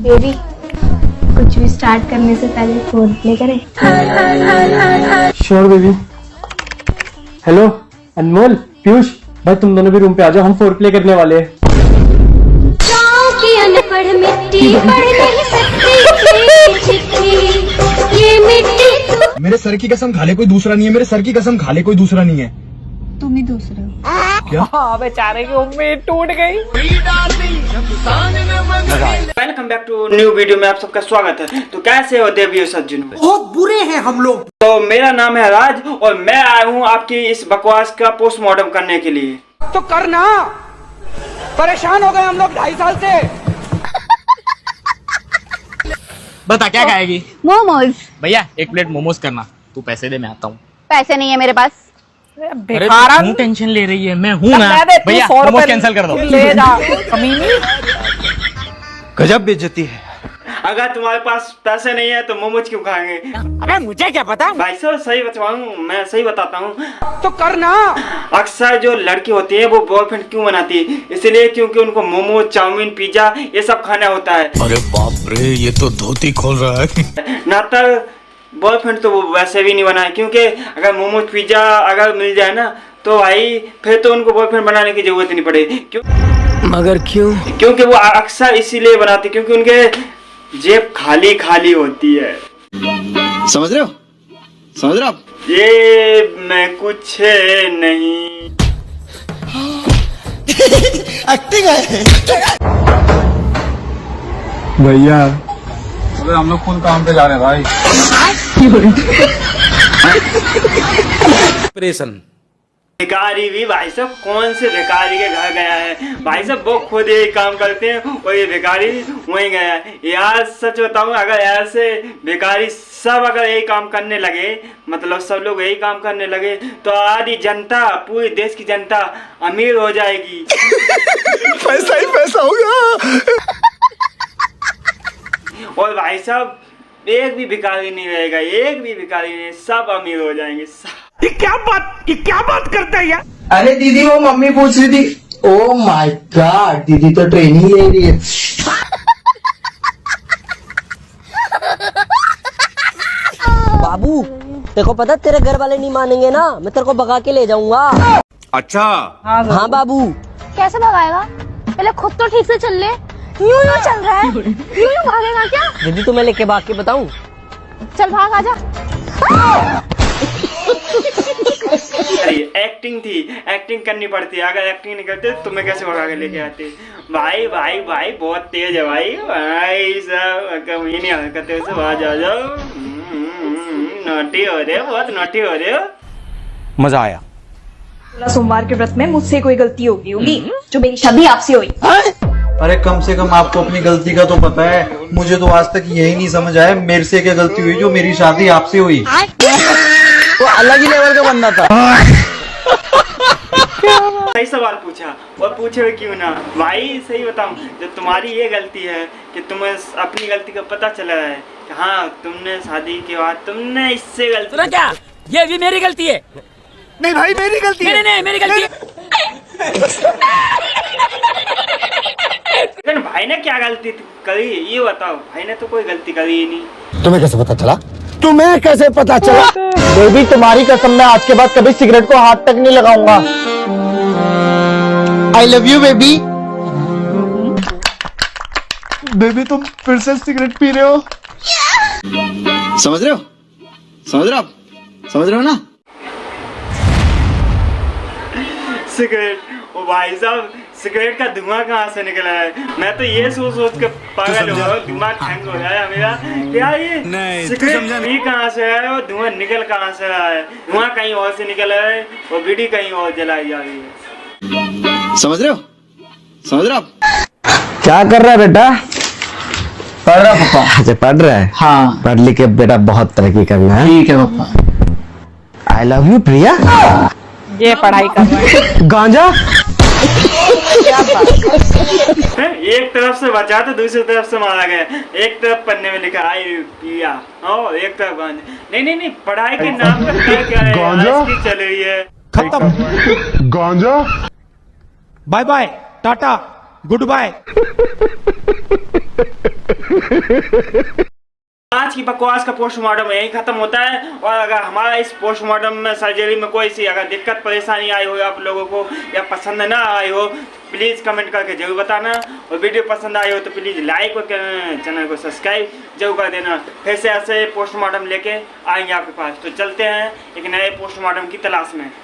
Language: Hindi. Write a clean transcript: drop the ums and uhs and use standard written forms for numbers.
बेबी, कुछ भी स्टार्ट करने से पहले फोन प्ले करें। Sure baby. हेलो अनमोल, पीयूष, भाई तुम दोनों भी रूम पे आ जाओ, हम फोर प्ले करने वाले हैं। मेरे सर की कसम खा ले कोई दूसरा नहीं है, मेरे सर की कसम खा ले कोई दूसरा नहीं है। तुम ही दूसरे हो। क्या? बेचारे की उम्मीद टूट गई। Welcome back to new video में आप सबका स्वागत है। तो कैसे हो देवी और सज्जनों? बहुत बुरे हैं हम लोग। तो मेरा नाम है राज और मैं आया हूँ आपकी इस बकवास का पोस्टमार्टम करने के लिए। तो करना, परेशान हो गए हम लोग 2.5 साल से। बता क्या खाएगी? मोमोज। भैया 1 प्लेट मोमोज करना। तू पैसे दे, मैं आता हूँ। पैसे नहीं है मेरे पास। अरे तू टेंशन ले रही है, मैं हूँ ना। भैया मोमोज कैंसिल कर दो। ले जा कमीनी। गजब बेइज्जती है। अगर तुम्हारे पास पैसे नहीं है तो मोमोज क्यों खाएंगे? अबे मुझे क्या पता। भाई साहब सही बताऊँ, मैं सही बताता हूँ। तो करना। अक्सर जो लड़की होती है वो बॉयफ्रेंड क्यों बनाती है? इसलिए क्योंकि उनको मोमोज, चाउमीन, पिज्जा ये सब खाना होता है। अरे बाप रे, ये तो धोती खोल रहा है। ना तो बॉयफ्रेंड तो वो वैसे भी नहीं बनाए, क्योंकि अगर मोमोज पिज्जा अगर मिल जाए ना तो भाई फिर तो उनको बॉयफ्रेंड बनाने की जरूरत नहीं पड़ेगी। क्यों? मगर क्यों? क्योंकि वो अक्सर इसीलिए बनाते क्योंकि उनके जेब खाली खाली होती है। समझ रहे हो? समझ रहे हो आप? ये मैं कुछ नहीं। एक्टिंग है भैया अबे हम लोग फुल काम पे जा रहे हैं भाई। प्रेशन भिखारी भी भाई साहब कौन से भिखारी के घर गया है? भाई साहब वो खुद यही काम करते हैं और ये भिखारी वहीं गया है। यार सच बताऊं, अगर ऐसे भिखारी सब अगर यही काम करने लगे, मतलब सब लोग यही काम करने लगे तो आधी जनता, पूरी देश की जनता अमीर हो जाएगी। पैसा ही पैसा होगा। और भाई साहब एक भी भिखारी नहीं रहेगा, एक भी भिखारी नहीं, सब अमीर हो जाएंगे। ये क्या बात करता है यार? अरे दीदी वो मम्मी पूछ रही थी। ओ माय गॉड, दीदी तो ट्रेनिंग ले रही है। बाबू तेरे को पता तेरे घर वाले नहीं मानेंगे ना, मैं तेरे को भगा के ले जाऊंगा। अच्छा हाँ बाबू। कैसे भगाएगा? पहले खुद तो ठीक से चल ले। यूं चल रहा है, यूं भागेगा क्या? दीदी तुम्हें लेके भाग के बताऊं? चल भाग आजा। एक्टिंग थी, एक्टिंग करनी पड़ती है। अगर एक्टिंग नहीं करते तो मैं कैसे भगा के लेके आते? भाई भाई भाई बहुत तेज है भाई। भाई सब कमीनी हरकतें से बाहर आ जाओ। नोटी हो रहे हो, बहुत नोटी हो रहे हो। मजा आया। सोमवार के व्रत में मुझसे कोई गलती हो गई होगी जो मेरी शादी आपसे हुई। अरे कम से कम आपको अपनी गलती का तो पता है। मुझे तो आज तक यही नहीं समझ आया मेरे से क्या गलती हुई जो मेरी शादी आपसे हुई। वो अलग ही लेवल का बंदा था। सही सवाल पूछा और पूछे क्यों ना भाई। सही बताऊं, जब तुम्हारी ये गलती है कि तुम्हें अपनी गलती का पता चला है कि हाँ तुमने शादी के बाद तुमने इससे गलती। सुना क्या? ये भी मेरी गलती है। नहीं भाई मेरी गलती है। नहीं मेरी गलती है। लेकिन भाई ने क्या गलती करी ये बताओ? भाई ने तो कोई गलती करी ही नहीं। तुम्हें कैसे पता चला? तुम्हें कैसे पता चला? बेबी तुम्हारी कसम, मैं आज के बाद कभी सिगरेट को हाथ तक नहीं लगाऊंगा। I love you baby. Baby तुम फिर से सिगरेट पी रहे हो? समझ रहे हो? समझ रहे हो आप? समझ रहे हो ना? सिगरेट, ओ भाई साहब सिगरेट का धुआं कहाँ से निकला है? मैं तो ये सोच सोच के पागल हो गया, दिमाग हैंग हो गया मेरा। क्या ये सिगरेट भी कहाँ से है और धुआं निकल कहाँ से रहा है? धुआं कहीं और से निकल रहा है और बीड़ी कहीं और जलाई जा रही है। समझ रहे हो? समझ रहे हो आप? क्या कर रहा है बेटा? पढ़ रहा पापा। अच्छा पढ़ रहा है? हाँ पढ़ लिख के बेटा बहुत तरक्की करना है। ठीक है पापा। आई लव यू प्रिया। ये पढ़ाई कर रहा है। गांजा एक तरफ से बचा तो दूसरी तरफ से मारा गया। एक तरफ पन्ने में लिखा आई पिया और एक तरफ गांजा। नहीं पढ़ाई के नाम पर क्या है? गांजा चल रही है। खत्म गांजा। Bye bye, tata, goodbye. आज की बकवास का पोस्टमार्टम यही खत्म होता है। और अगर हमारा इस पोस्टमार्टम में सर्जरी में कोई सी अगर दिक्कत परेशानी आई हो आप लोगों को या पसंद ना आई हो, प्लीज़ कमेंट करके जरूर बताना। और वीडियो पसंद आई हो तो प्लीज़ लाइक और चैनल को सब्सक्राइब जरूर कर देना। फिर से ऐसे पोस्टमार्टम लेके आएंगे आपके पास। तो चलते हैं एक नए पोस्टमार्टम की तलाश में।